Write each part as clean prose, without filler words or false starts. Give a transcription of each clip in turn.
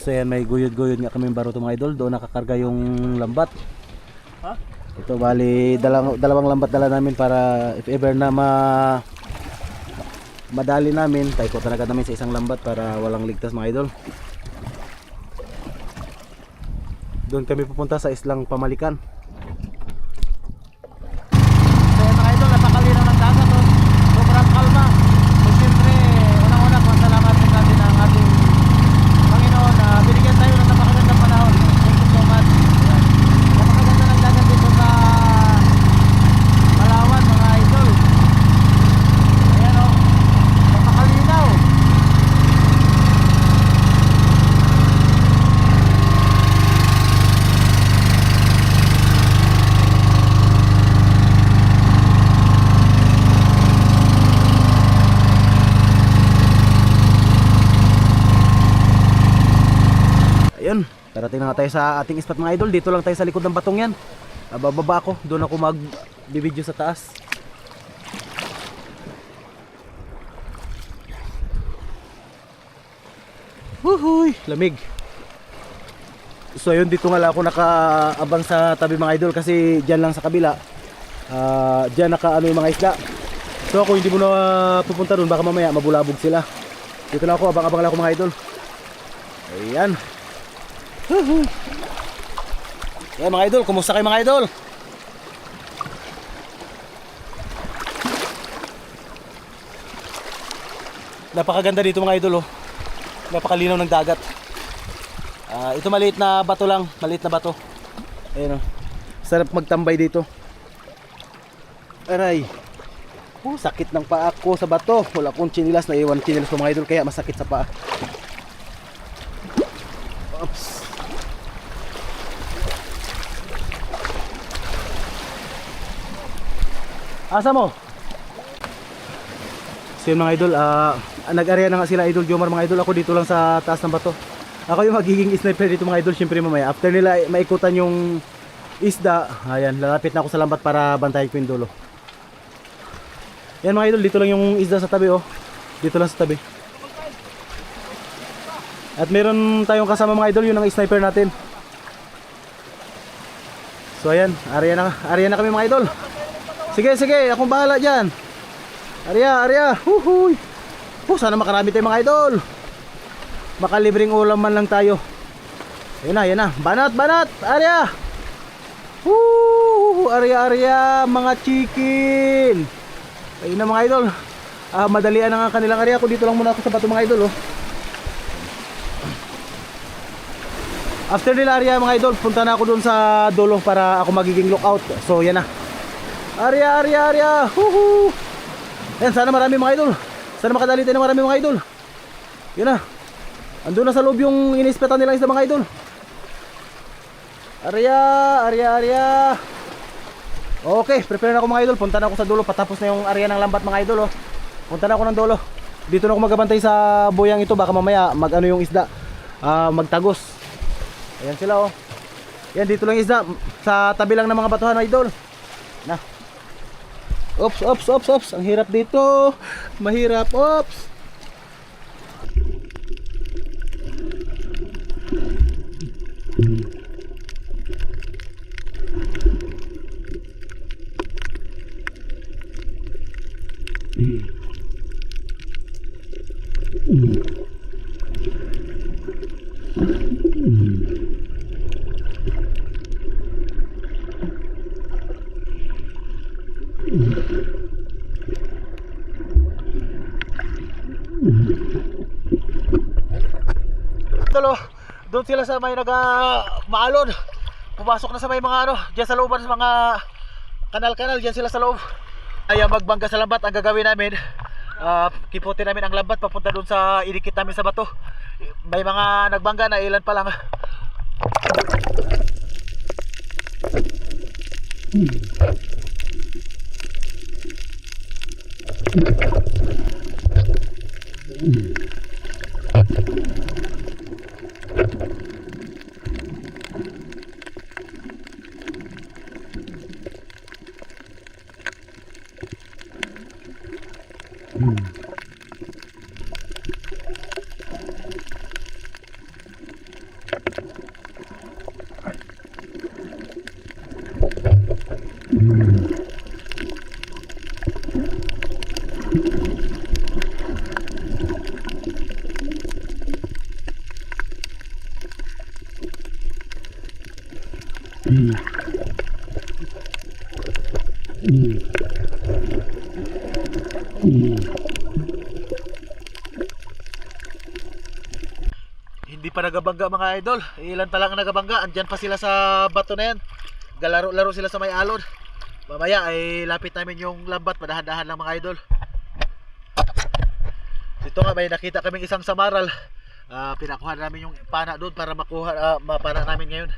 So yan, may guyod-guyod nga kami baruto mga idol. Doon nakakarga yung lambat. Ha? Ito bali dalawang lambat dala namin para if ever na madali namin, tayo talaga namin sa isang lambat para walang ligtas mga idol. Doon kami pupunta sa Islang Pamalikan. So yan mga idol, napakalinaw ng dagat oh. Sobrang kalma. So siyempre, unang-una pasalamat din natin ang ating Panginoon na binigyan tayo ng napakagandang panahon. Thank you so much. Ayan. Napakaganda ng dagat dito sa Palawan mga idol. Ayan oh, napakalinaw. Ayun, darating na nga tayo sa ating spot mga idol. Dito lang tayo sa likod ng batong yan. Bababa ako, doon ako mag-video sa taas. Wuhuy, lamig. So ayun, dito nga lang ako nakaabang sa tabi mga idol kasi dyan lang sa kabila. Dyan naka ano yung mga isda. So ako hindi mo na pupunta doon, baka mamaya mabulabog sila. Dito lang ako, abang-abang lang ako mga idol. Ayan. Yan mga idol, kumusta kayo mga idol? Napakaganda dito mga idol oh. Napakalinaw ng dagat. Ito maliit na bato lang, maliit na bato. Ayun oh. Sarap magtambay dito. Aray. Sakit ng paa ko sa bato. Wala akong chinilas, naiwan chinilas ko mga idol kaya masakit sa paa. Oops. Asa mo? So yun mga idol, nag-area na nga sila Idol Jomar mga idol. Ako dito lang sa taas ng bato. Ako yung magiging sniper dito mga idol. Siyempre mamaya after nila maikutan yung isda, ayan, lalapit na ako sa lambat para bantayan ko yung dulo. Yan mga idol, dito lang yung isda sa tabi oh. Dito lang sa tabi. At meron tayong kasama mga idol, yun ang sniper natin. So ayan, area na kami mga idol. Sige, akong bahala dyan. Area. Huhuy. Sana makarami tayo mga idol. Makalibreng ulam man lang tayo. Yan na. Banat. Area. Area, mga chicken. Ayun na mga idol. Madalian na nga kanilang area. Ako dito lang muna ako sa bato mga idol oh. After nila area mga idol, punta na ako dun sa dulo para ako magiging lookout. So yan na. Area. Huhu. Yan, sana marami mga idol. Sana makadali tayo ng marami mga idol. Yan na. Andun na sa loob yung inispatan nilang isda mga idol. Area. Okay, prepare na ako mga idol. Punta na ako sa dulo. Patapos na yung area ng lambat mga idol oh. Punta na ako ng dulo. Dito na ako magabantay sa boyang ito. Baka mamaya mag-ano yung isda, magtagos. Ayan sila oh. Yan, dito lang isda. Sa tabi lang ng mga batuhan mga idol. Na. Ops. Ang hirap dito. Mahirap, ops. Doon sila sa may maalon. Pumasok na sa may mga diyan sa looban sa mga kanal-kanal, diyan sila sa loob. Ay magbangga sa lambat ang gagawin namin. Kiputin namin ang lambat papunta doon sa idikit namin sa bato. May mga nagbangga na ilan pa lang. Hindi pa nagabangga mga idol. Ilan pa lang ang nagabangga. Andyan pa sila sa bato na yan. Galaro-laro sila sa may alon. Mamaya ay lapit namin yung lambat. Padahan-dahan lang mga idol. Dito nga may nakita kaming isang samaral. Pinakuha namin yung pana doon para makuha mapana namin ngayon.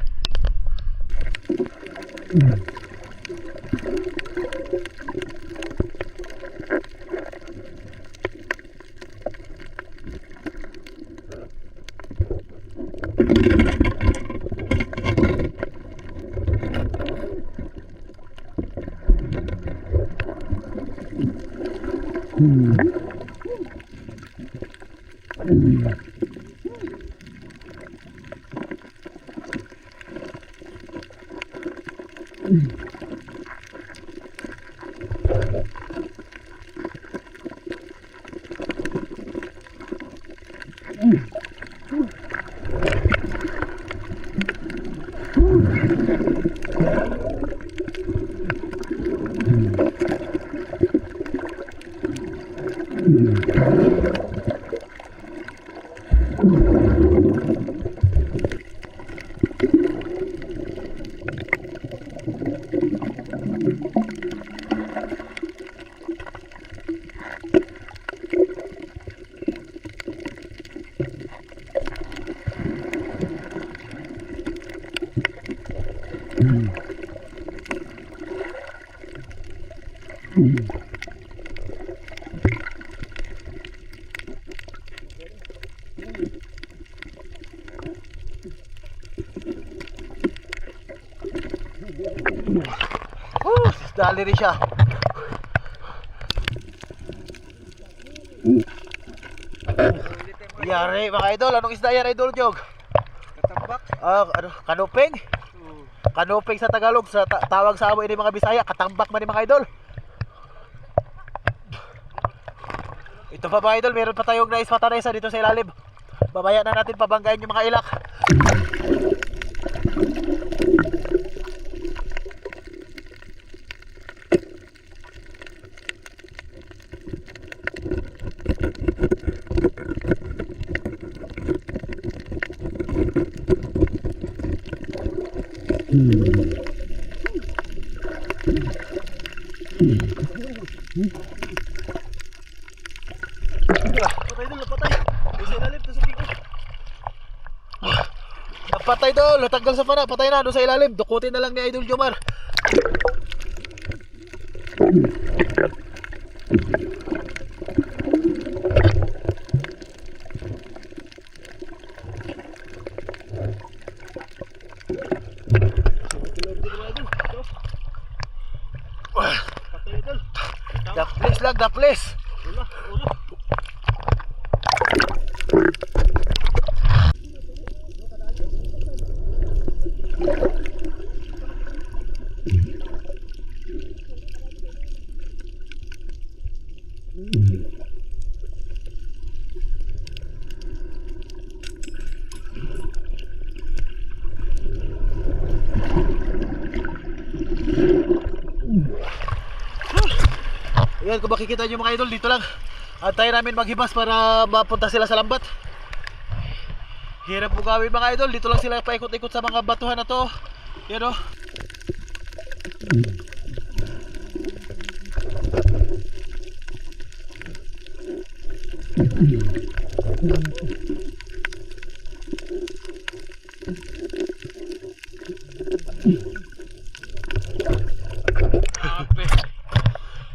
Dali rin siya. Yari mga idol, anong isda yan idol Jog? Katambak. Kanuping? Kanuping sa Tagalog, sa tawag sa amo ini mga Bisaya, katambak man ni mga idol. Ito pa mga idol, meron pa tayong nais patanesa dito sa ilalim. Mamaya na natin pabanggain yung mga ilak. Napatay idol, natanggal sa pana, patay na doon sa ilalim. Dukutin na lang ni Idol Jomar. Daplis lang, daplis. Ayan, kung makikita nyo mga idol, dito lang antayin namin maghibas para mapunta sila sa lambat. Hirap po gawin mga idol, dito lang sila paikot-ikot sa mga batuhan na to. Yan o.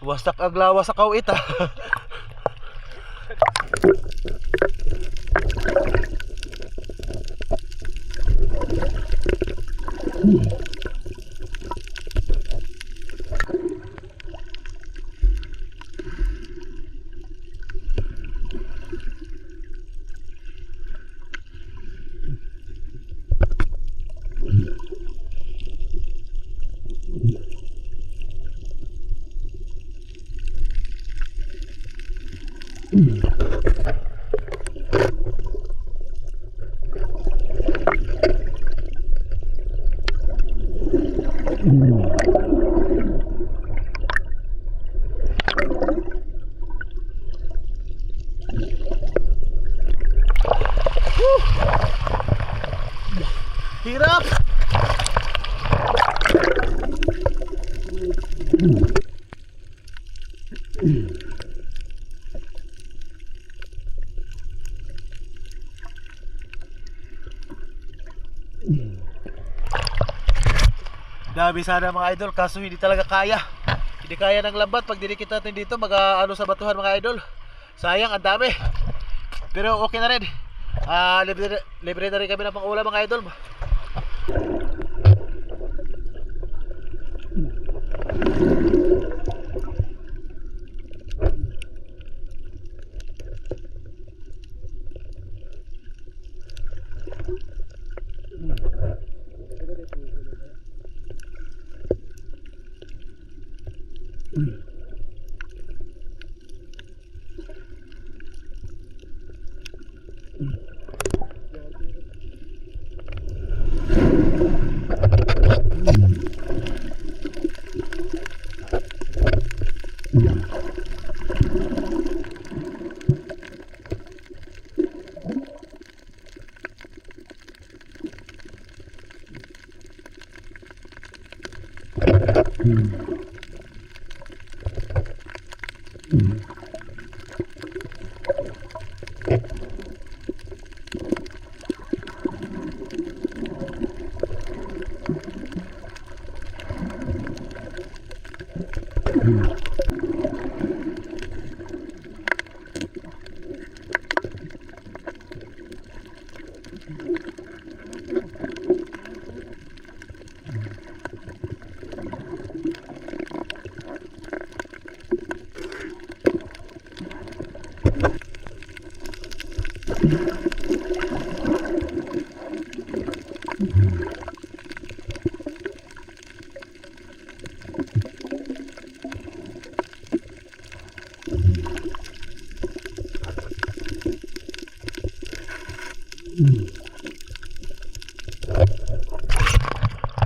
Wasak ang lawa sa kawit ah. Hirap! Dami sana mga idol, kaso hindi talaga kaya. Hindi kaya ng lambat pag dinikit natin dito, mag-ano sa batuhan mga idol. Sayang, ang dami. Pero okay na rin. Libre na rin kami ng pang-ulam mga idol.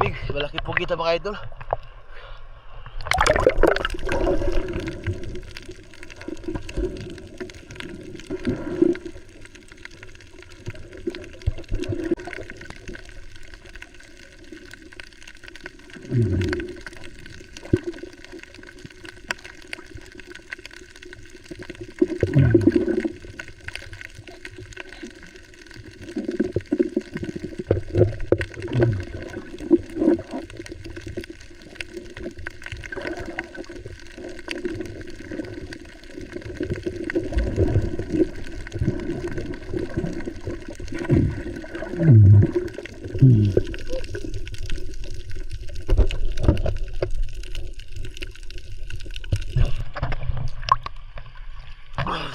Big, malaki po kita mga idol.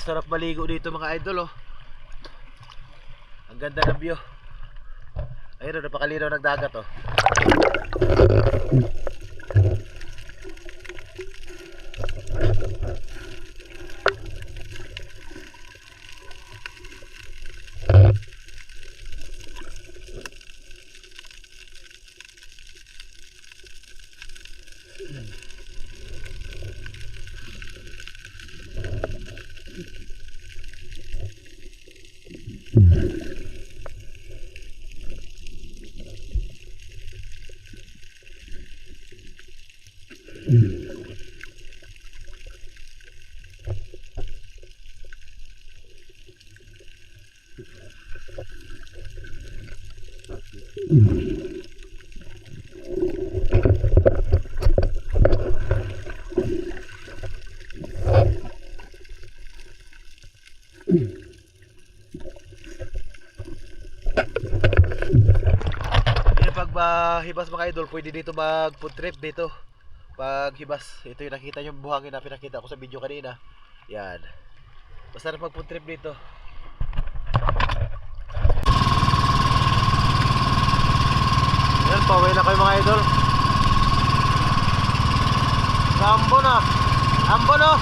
Sarap maligo dito mga idol, oh. Ang ganda ng view. Ayun, napakalinaw ng dagat, oh. Pag hibas mga idol, pwede dito mag food trip dito. Pag hibas, ito yung nakita yung buhangin na pinakita ko sa video kanina. Yan. Masarap mag food trip dito. Yan, pauwi na kayo mga idol. Ambo na. Ambo no.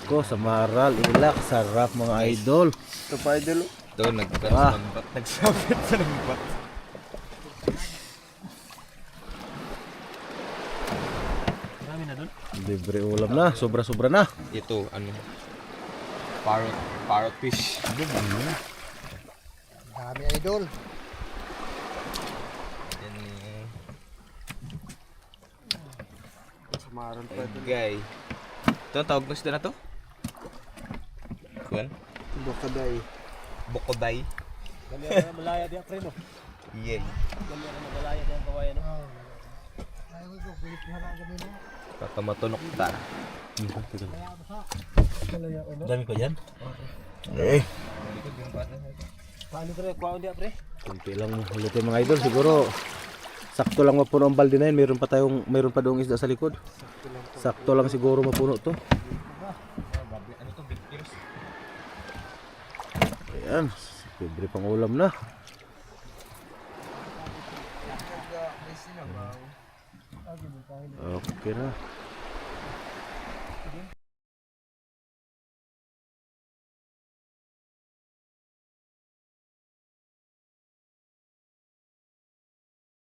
Nako, sa Maral, Ilak, sarap mga idol. Ito pa idol. Ito, Ah. nagsabit sa lambat. Marami na doon. Libre ulam na, sobra-sobra na. Ito, ano, parrot fish. Dami idol. Yan, Samaran pa idol. guy. Ito, ang tawag mo sila na to? Kuan? Bokaday. Bokoday. Dali na malaya di pre no. Yay. Dali na malaya di ang kawayan no. Kakamatunok ta. Dami pa yan? Eh, Paano pre? Kuha di pre? kunti lang ulitin mga idol. Siguro, sakto lang mapuno ang balde na yun. Mayroon pa doong isda sa likod. Sakto lang siguro mapuno to. Ano to, big ears? Ayan, libre pang ulam na. Okay na.